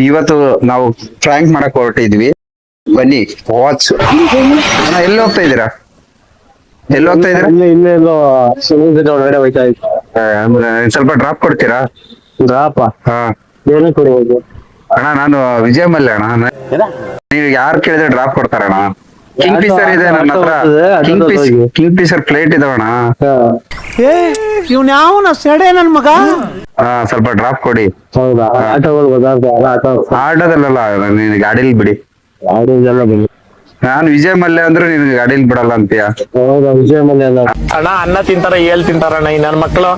ಇವತ್ತು ನಾವು ಫ್ರಾಂಕ್ ಮಾಡಕ್ ಹೊರಟಿದ್ವಿ. ಬನ್ನಿ ವಾಚ್. ಎಲ್ಲಿ ಹೋಗ್ತಾ ಇದೀರಾ? ಎಲ್ಲಿ ಹೋಗ್ತಾ ಇದೀರಾ? ಒಳಗಡೆ ಹೋಯ್ತಾ ಇತ್ತು. ಸ್ವಲ್ಪ ಡ್ರಾಪ್ ಕೊಡ್ತೀರಾ? ಡ್ರಾಪ ಹಾ ಏನೇ ಕೊಡ್ಬೋದು ಅಣ್ಣ, ನಾನು ವಿಜಯ್ ಮಲ್ಯ ಅಣ್ಣ. ನೀವು ಯಾರು ಕೇಳಿದ್ರೆ ಡ್ರಾಪ್ ಕೊಡ್ತಾರಣ್ಣ. ಕಿಂಗ್ ಫಿಶರ್ ಇದೆ ನನ್ನ ಹತ್ರ. ಕಿಂಗ್ ಫಿಶರ್ ಪ್ಲೇಟ್ ಇದಾವಣ್ಣ. ಇವ್ನ ಯಾವನ ಸೆಡೆ ನನ್ ಮಗ. ಸ್ವಲ್ಪ ಡ್ರಾಪ್ ಕೊಡಿ. ಹೌದಾ? ಆಟೋಗಳು ಗೊತ್ತಾಗ್ತಾವಲ್ಲ, ಆಟೋದಲ್ಲ, ನೀನು ಗಾಡಿಲಿ ಬಿಡಿ. ಆಟೋದೆಲ್ಲ ಬಂದು. ನಾನು ವಿಜಯ್ ಮಲ್ಯ ಅಂದ್ರೆ ನೀನು ಗಾಡಿಲಿ ಬಿಡಲ್ಲ ಅಂತೀಯ. ಹೌದಾ? ವಿಜಯ ಮಲ್ಯ ಅಣ್ಣ ಅನ್ನ ತಿಂತಾರ ಏಲ್ ತಿಂತಾರಣ್ಣ ಈ ನನ್ ಮಕ್ಳು.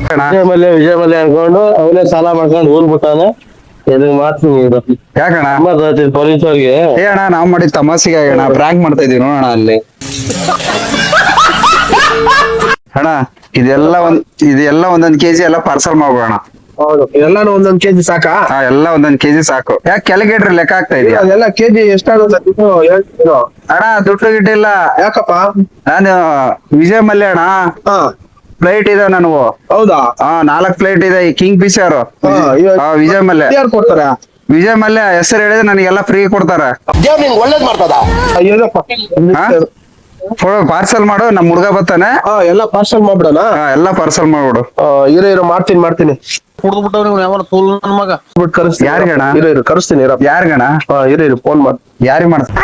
ವಿಜಯ ಮಲ್ಯ ಅನ್ಕೊಂಡು ಅವನೇ ಸಾಲ ಮಾಡ್ಕೊಂಡು ಊರ್ ಬಿಟ್ಟಾನೆ. ಎದುರು ಮಾಡ್ತೀನಿ ಇದು. ಯಾಕಣ್ಣ? ಪೊಲೀಸ್ ಅವ್ರಿಗೆ ಏ ಅಣ್ಣ, ನಾವ್ ಮಾಡಿದ ತಮಾಷೆಗೆ ಅಣ್ಣ, ಪ್ರಾಂಕ್ ಮಾಡ್ತಾ ಇದೀವಿ ನೋಡೋಣ ಅಲ್ಲಿ. ಅಣ್ಣ ಇದೆಲ್ಲ ಒಂದೊಂದ್ ಕೆಜಿ ಎಲ್ಲ ಪಾರ್ಸಲ್ ಮಾಡ್ಬೋಣ. ಹೌದು, ಎಲ್ಲಾನು ಒಂದೊಂದ್ ಕೆಜಿ ಸಾಕಾ? ಎಲ್ಲ ಒಂದೊಂದ್ ಕೆಜಿ ಸಾಕು. ಯಾಕೆ ಕೆಳಗೆ ಇಡ್ರಿ, ಲೆಕ್ಕ ಆಗ್ತಾ ಇದೆಯಾ? ಅದೆಲ್ಲ ಕೆಜಿ ಎಷ್ಟಾಗುತ್ತೆ ಹೇಳ್ತೀನಿ. ಅಣ್ಣ ದುಡ್ಡು ಗಿಟ್ಟಿಲ್ಲ. ಯಾಕಪ್ಪ? ನಾನು ವಿಜಯ್ ಮಲ್ಯ ಅಣ್ಣ. ಪ್ಲೇಟ್ ಇದೆ ನನಗೂ. ಹೌದಾ? 4 ಪ್ಲೇಟ್ ಇದೆ. ಈ ಕಿಂಗ್ ಫಿಶರ್ ವಿಜಯ್ ಮಲ್ಯ. ಯಾರು ಕೊಡ್ತಾರೆ? ವಿಜಯ್ ಮಲ್ಯ ಹೆಸರು ಹೇಳಿದ್ರೆ ನನಗೆಲ್ಲ ಫ್ರೀ ಕೊಡ್ತಾರೆ. ಒಳ್ಳೇದ್ ಮಾಡ್ತದ. ಪಾರ್ಸಲ್ ಮಾಡು, ನಮ್ ಹುಡ್ಗ ಬರ್ತಾನೆ. ಎಲ್ಲ ಪಾರ್ಸಲ್ ಮಾಡ್ಬಿಡೋಣ. ಎಲ್ಲ ಪಾರ್ಸಲ್ ಮಾಡ್ಬಿಡು. ಇರೋ ಮಾಡ್ತೀನಿ. ಕುಡ್ದ್ಬಿಟ್ಟವ್ರಿ ಯಾವ ಫುಲ್ ನನ್ ಮಗ ಬಿಟ್ಟು ಕರೆಸ್ತೀನಿ. ಯಾರಿಗಣ? ಇರೋ ಕರೆಸ್ತೀನಿ. ಯಾರಿಗಣ? ಇರೋ ಫೋನ್ ಮಾಡಿ. ಯಾರಿಗೆ ಮಾಡ್ತೀನಿ?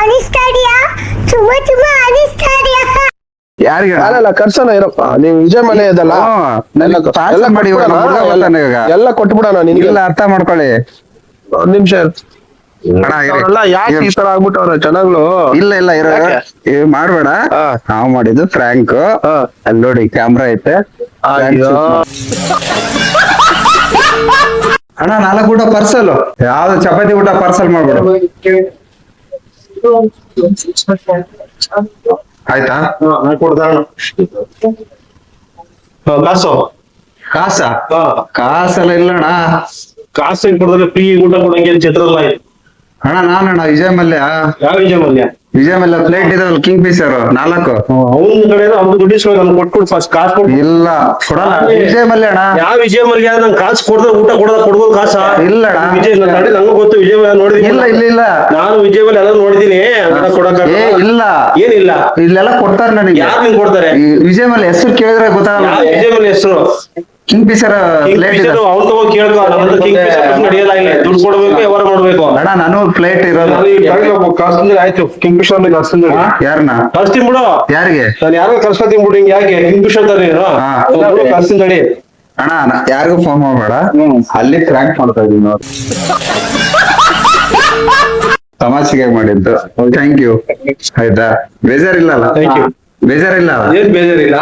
ಯಾರಿಗಣ? ಅಲ್ಲ ಕರ್ಸೋಣ ಇರಪ್ಪ. ನೀವು ವಿಜಯ್ ಮನೆ ಇದಲ್ಲ, ಎಲ್ಲ ಕೊಟ್ಬಿಡೋಣ. ನಿನ್ಗೆಲ್ಲ ಅರ್ಥ ಮಾಡ್ಕೊಳ್ಳಿ. ಒಂದ್ ನಿಮಿಷ ಯಾಕೆ ಈ ತರ ಆಗ್ಬಿಟ್ಟವ್ರ ಚೆನ್ನಾಗ್ಲು? ಇಲ್ಲ ಮಾಡ್ಬೇಡ. ನಾವ್ ಮಾಡಿದ್ದು ಫ್ರಾಂಕ್. ಅಲ್ಲಿ ನೋಡಿ ಕ್ಯಾಮ್ರಾ ಐತೆ. ಅಣ್ಣ 4 ಊಟ ಪಾರ್ಸಲ್. ಯಾವ್ದು ಚಪಾತಿ ಊಟ ಪಾರ್ಸಲ್ ಮಾಡ್ಬೇಡ ಆಯ್ತಾ? ಕಾಸೆಲ್ಲ ಇಲ್ಲಣ್ಣ. ಕಾಸು ಕೊಡದ್ರೆ ಫ್ರೀ ಊಟ ಕೊಡಂಗೆ ಚಿತ್ರಲ್ಲ. ಅಣ್ಣ ನಾನಣ್ಣ ವಿಜಯ್ ಮಲ್ಯ. ಯಾವ ವಿಜಯ್ ಮಲ್ಯ? ವಿಜಯ್ ಮಲ್ಯ ಪ್ಲೇಟ್ ಇದಾವಲ್ಲ, ಕಿಂಗ್ ಫಿಶರ್ 4. ಅವ್ನ ಕಡೆ ಅವ್ನು ದುಡ್ಡಿಸ್ಕೊಂಡು ನಮ್ಗೆ ಕೊಟ್ಬಿಡು ಫಸ್ಟ್. ಕಾಸು ಕೊಟ್ಟು ಇಲ್ಲ ಕೊಡಲ್ಲ. ವಿಜಯ್ ಮಲ್ಯ ಅಣ್ಣ. ಯಾವ ವಿಜಯ್ ಮಲ್ಯ? ನಂಗೆ ಕಾಸು ಕೊಡದ ಊಟ ಕೊಡ್ಬೋದು ಕಾಸ? ಇಲ್ಲ ವಿಜಯ್ ನಂಗೆ ಗೊತ್ತು. ವಿಜಯ್ ಮಲ್ಯ ನೋಡಿದೀನಿ. ಇಲ್ಲ ನಾನು ವಿಜಯ್ ಮಲ್ಯ ಎಲ್ಲ ನೋಡಿದೀನಿ. ಕೊಡಕ ಇಲ್ಲ ಏನಿಲ್ಲ. ಇಲ್ಲೆಲ್ಲ ಕೊಡ್ತಾರೆ ನನಗೆ. ಯಾರು ನಿಂಗೆ ಕೊಡ್ತಾರೆ? ವಿಜಯ್ ಮಲ್ಯ ಹೆಸರು ಕೇಳಿದ್ರೆ ಗೊತ್ತಾಗಲ್ಲ. ವಿಜಯ್ ಮಲ್ಯ ಹೆಸರು ಕಿಂಗ್ ಫಿಶರ್ ಪ್ಲೇಟ್ ಇದೆ. ಅವ್ನು ತಗೊಂಡ್ ಕೇಳ್ಕೊ. ಕಿಂಗ್ ಫಿಶರ್ ನಡೆಯಲ್ಲ. ಇಲ್ಲ ದುಡ್ಡು ಕೊಡ್ಬೇಕು, ವ್ಯವಹಾರ ಮಾಡ್ಬೇಕು. ಅಣ್ಣ ನಾನು ಪ್ಲೇಟ್ ಇರೋದು. ಆಯ್ತು ಕಿಂಗ್ ಫಿಶರ್ ಯಾರನ್ನ ಕರ್ಸ್ತೀನಿ ಬಿಡು. ಯಾರಿಗೆ? ನಾನು ಯಾರು ಕರ್ಸ್ಕೊತೀನಿ ಬಿಡು. ಹಿಂಗೆ ಯಾಕೆ ಕಿಂಗ್ ಫಿಶರ್ ಕರ್ಸ್ತೀನಿ ತಡಿ. ಅಣ್ಣ ಯಾರಿಗೂ ಫೋನ್ ಮಾಡ್ಬೇಡ. ಅಲ್ಲಿ ಫ್ರಾಂಕ್ ಮಾಡ್ತಾ ಇದೀವಿ ನಾವು. ತಮಾಷೆಗೆ ಮಾಡಿದ್ದು. Thank you. ಆಯ್ತಾ? ಬೇಜಾರಿಲ್ಲ. Thank you. ಬೇಜಾರಿಲ್ಲ. ಏನ್ ಬೇಜಾರಿಲ್ಲ.